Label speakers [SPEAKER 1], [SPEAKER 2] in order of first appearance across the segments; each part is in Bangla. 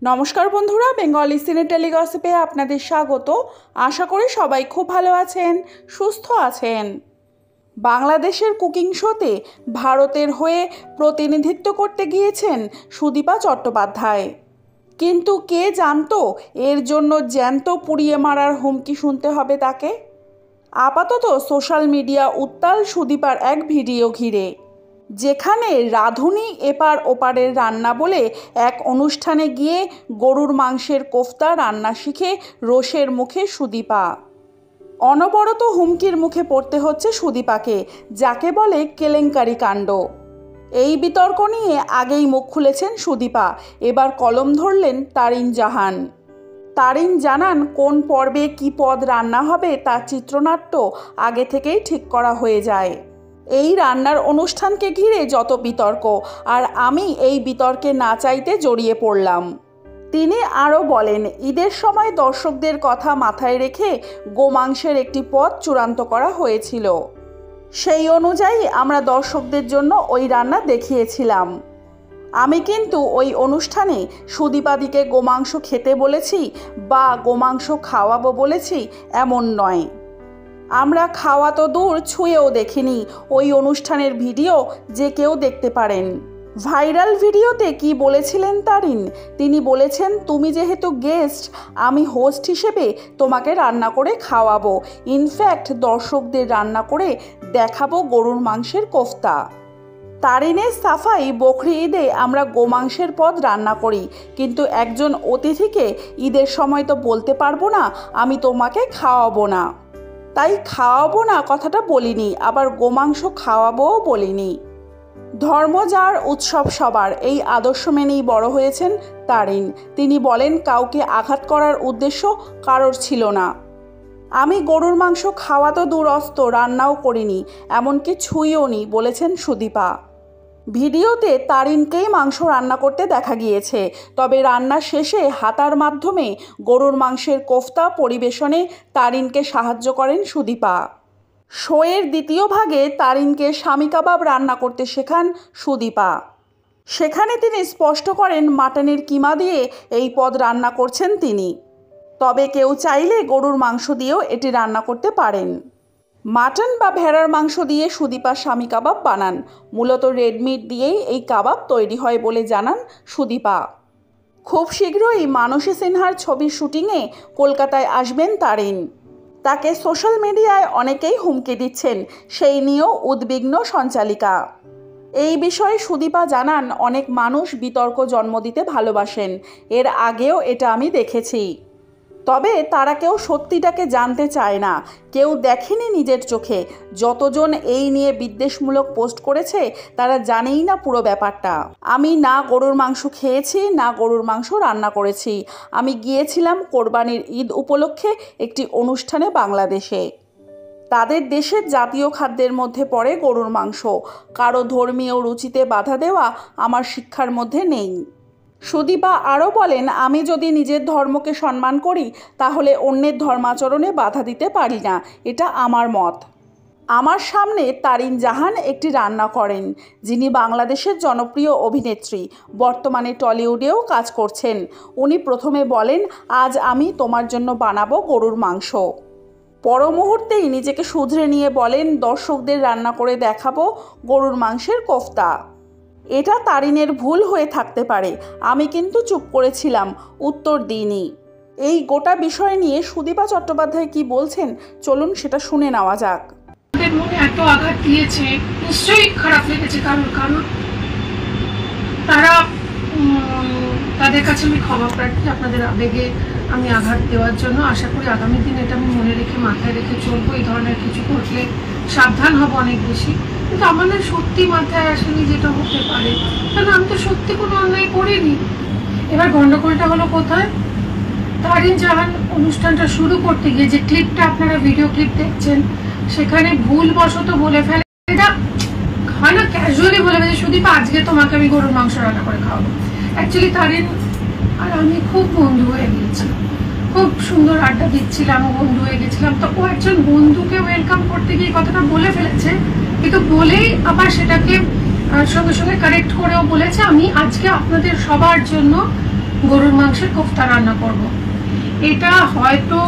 [SPEAKER 1] নমস্কার বন্ধুরা, বেঙ্গলি সিনে টেলিগসিপে আপনাদের স্বাগত। আশা করি সবাই খুব ভালো আছেন, সুস্থ আছেন। বাংলাদেশের কুকিং শোতে ভারতের হয়ে প্রতিনিধিত্ব করতে গিয়েছেন সুদীপা চট্টোপাধ্যায়। কিন্তু কে জানতো এর জন্য জ্যান্ত পুড়িয়ে মারার হুমকি শুনতে হবে তাকে। আপাতত সোশ্যাল মিডিয়া উত্তাল সুদীপার এক ভিডিও ঘিরে, যেখানে রাঁধুনি এপার ওপারের রান্না বলে এক অনুষ্ঠানে গিয়ে গরুর মাংসের কোফতা রান্না শিখে রোষের মুখে সুদীপা। অনবরত হুমকির মুখে পড়তে হচ্ছে সুদীপাকে, যাকে বলে কেলেঙ্কারি কাণ্ড। এই বিতর্ক নিয়ে আগেই মুখ খুলেছেন সুদীপা, এবার কলম ধরলেন তারিন জাহান। তারিন জানান কোন পর্বে কী পদ রান্না হবে তার চিত্রনাট্য আগে থেকেই ঠিক করা হয়ে যায়। এই রান্নার অনুষ্ঠানকে ঘিরে যত বিতর্ক, আর আমি এই বিতর্কে না চাইতে জড়িয়ে পড়লাম। তিনি আরও বলেন, ঈদের সময় দর্শকদের কথা মাথায় রেখে গোমাংসের একটি পদ চূড়ান্ত করা হয়েছিল। সেই অনুযায়ী আমরা দর্শকদের জন্য ওই রান্না দেখিয়েছিলাম। আমি কিন্তু ওই অনুষ্ঠানে সুদীপাদিকে গোমাংস খেতে বলেছি বা গোমাংস খাওয়াবো বলেছি এমন নয়। আমরা খাওয়া তো দূর, ছুঁয়েও দেখিনি। ওই অনুষ্ঠানের ভিডিও যে কেউ দেখতে পারেন। ভাইরাল ভিডিওতে কি বলেছিলেন তারিন? তিনি বলেছেন, তুমি যেহেতু গেস্ট, আমি হোস্ট হিসেবে তোমাকে রান্না করে খাওয়াবো। ইনফ্যাক্ট দর্শকদের রান্না করে দেখাবো গরুর মাংসের কোফতা। তারিনের সাফাই, বকরি ঈদে আমরা গোমাংসের পদ রান্না করি, কিন্তু একজন অতিথিকে ঈদের সময় তো বলতে পারবো না আমি তোমাকে খাওয়াবো না। তাই খাওয়াবো না কথাটা বলিনি, আবার গোমাংস খাওয়াবোও বলিনি। ধর্ম যার, উৎসব সবার, এই আদর্শ মেনেই বড় হয়েছেন তারিন। তিনি বলেন, কাউকে আঘাত করার উদ্দেশ্য কারোর ছিল না। আমি গরুর মাংস খাওয়া তো দূরস্থ, রান্নাও করিনি, এমনকি ছুঁইও নি, বলেছেন সুদীপা। ভিডিওতে তারিনকেই মাংস রান্না করতে দেখা গিয়েছে, তবে রান্না শেষে হাতার মাধ্যমে গরুর মাংসের কোফতা পরিবেশনে তারিনকে সাহায্য করেন সুদীপা। শোয়ের দ্বিতীয় ভাগে তারিনকে স্বামী কাবাব রান্না করতে শেখান সুদীপা। সেখানে তিনি স্পষ্ট করেন মাটনের কিমা দিয়ে এই পদ রান্না করছেন তিনি। তবে কেউ চাইলে গরুর মাংস দিয়েও এটি রান্না করতে পারেন। মাটন বা ভেড়ার মাংস দিয়ে সুদীপা স্বামী কাবাব বানান। মূলত রেডমিট দিয়েই এই কাবাব তৈরি হয় বলে জানান সুদীপা। খুব শীঘ্রই মানসী সিনহার ছবির শুটিংয়ে কলকাতায় আসবেন তারিন। তাকে সোশ্যাল মিডিয়ায় অনেকেই হুমকি দিচ্ছেন, সেই নিয়েও উদ্বিগ্ন সঞ্চালিকা। এই বিষয়ে সুদীপা জানান, অনেক মানুষ বিতর্ক জন্ম দিতে ভালোবাসেন, এর আগেও এটা আমি দেখেছি। তবে তারা কেউ সত্যিটাকে জানতে চায় না, কেউ দেখেনি নিজের চোখে। যতজন এই নিয়ে বিদ্বেষমূলক পোস্ট করেছে তারা জানেই না পুরো ব্যাপারটা। আমি না গরুর মাংস খেয়েছি, না গরুর মাংস রান্না করেছি। আমি গিয়েছিলাম কোরবানির ঈদ উপলক্ষে একটি অনুষ্ঠানে বাংলাদেশে। তাদের দেশের জাতীয় খাদ্যের মধ্যে পড়ে গরুর মাংস। কারো ধর্মীয় রুচিতে বাধা দেওয়া আমার শিক্ষার মধ্যে নেই। সুদীপা আরও বলেন, আমি যদি নিজের ধর্মকে সম্মান করি তাহলে অন্যের ধর্মাচরণে বাধা দিতে পারি না, এটা আমার মত। আমার সামনে তারিন জাহান একটি রান্না করেন, যিনি বাংলাদেশের জনপ্রিয় অভিনেত্রী, বর্তমানে টলিউডেও কাজ করছেন। উনি প্রথমে বলেন, আজ আমি তোমার জন্য বানাবো গরুর মাংস। পর মুহূর্তেই নিজেকে শুধরে নিয়ে বলেন, দর্শকদের রান্না করে দেখাবো গরুর মাংসের কোফতা। এটা তারিনের ভুল হয়ে থাকতে পারে, আমি কিন্তু চুপ করেছিলাম, উত্তর দিইনি। এই গোটা বিষয় নিয়ে সুদীপা চট্টোপাধ্যায় কি বলছেন, চলুন সেটা শুনে নেওয়া যাক।
[SPEAKER 2] মনে এত আঘাত দিয়েছে, নিশ্চয়ই খারাপ লেগেছে কারণ তারা তাদের কাছে আমি ক্ষমা প্রার্থী আপনাদের আবেগে আমি আঘাত দেওয়ার জন্য। আশা করি আগামী দিন এটা আমি মনে রেখে মাথায় রেখে চলবো। এই ধরনের কিছু করলে সাবধান হব অনেক বেশি। কিন্তু আমার না সত্যি মাথায় আসেনি যেটা হতে পারে, কারণ আমি তো সত্যি কোনো অন্যায় করিনি। এবার গন্ডগোলটা হলো কোথায়? তারিন জাহান অনুষ্ঠানটা শুরু করতে গিয়ে যে ক্লিপটা আপনারা ভিডিও ক্লিপ দেখছেন, সেখানে ভুলবশত বলে ফেলে, এটা হয় না ক্যাজুয়ালি বলে ফেলে, সুদীপা আজকে তোমাকে আমি গরুর মাংস রান্না করে খাওয়াবো। অ্যাকচুয়ালি তারিন আর আমি খুব বন্ধু হয়ে গিয়েছিলাম, খুব সুন্দর আড্ডা দিচ্ছিলাম, বন্ধু হয়ে গেছিলাম। তো ও একজন বন্ধুকে ওয়েলকাম করতে গিয়ে কথাটা বলে ফেলেছে, কিন্তু বলেই আবার সেটাকে সঙ্গে সঙ্গে কারেক্ট করেও বলেছে, আমি আজকে আপনাদের সবার জন্য গরুর মাংসের কোফতা রান্না করব। এটা হয়তো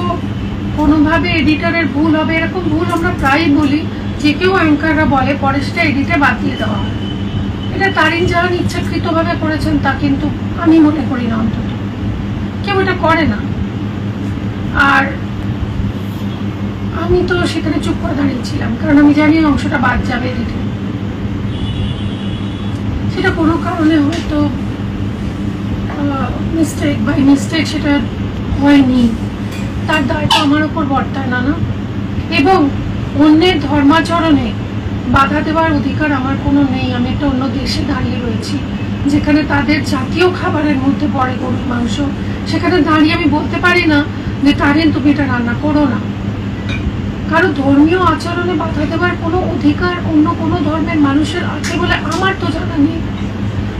[SPEAKER 2] কোনোভাবে এডিটরের ভুল হবে, এরকম ভুল আমরা প্রায়ই বলি, যে কেউ অ্যাঙ্কাররা বলে, পরে সেটা এডিটে বাদ দিয়ে দেওয়া হয়। এটা তারিন জাহান ইচ্ছাকৃতভাবে করেছেন তা কিন্তু আমি মনে করি না, অন্তত কেউ এটা করে না। আর আমি তো সেখানে চুপ করে দাঁড়িয়েছিলাম, কারণ আমি জানি অংশটা বাদ যাবে এডিটে। সেটা কোনো কারণে হয়তো মিস্টেক বাই মিস্টেক সেটা হয়নি, তার দায়টা আমার উপর বর্তায় না। এবং অন্যের ধর্মাচরণে বাধা দেওয়ার অধিকার আমার কোনো নেই। আমি একটা অন্য দেশে দাঁড়িয়ে রয়েছি, যেখানে তাদের জাতীয় খাবারের মধ্যে পড়ে গরুর মাংস। সেখানে দাঁড়িয়ে আমি বলতে পারি না যে তারিন তুমি এটা রান্না করো না। কারো ধর্মীয় আচরণে বাধা দেওয়ার কোনো অধিকার অন্য কোনো ধর্মের মানুষের আছে বলে আমার তো জানা নেই।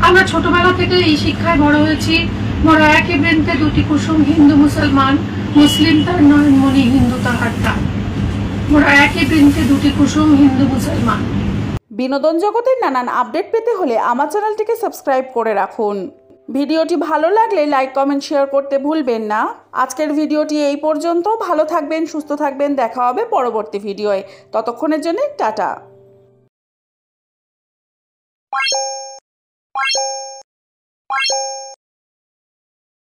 [SPEAKER 2] আমরা ছোটবেলা থেকে এই শিক্ষায় বড় হয়েছি, মোরা একই বৃন্তে দুটি কুসুম, হিন্দু মুসলমান, মুসলিম তার নয়নমণি, হিন্দু তাহার প্রাণ। মোরা একই বৃন্তে দুটি কুসুম, হিন্দু মুসলমান।
[SPEAKER 1] বিনোদন জগতের নানান আপডেট পেতে হলে আমার চ্যানেলটিকে সাবস্ক্রাইব করে রাখুন। ভিডিওটি ভালো লাগলে লাইক, কমেন্ট, শেয়ার করতে ভুলবেন না। আজকের ভিডিওটি এই পর্যন্ত। ভালো থাকবেন, সুস্থ থাকবেন, দেখা হবে পরবর্তী ভিডিওয়ে। ততক্ষণের জন্য টাটা।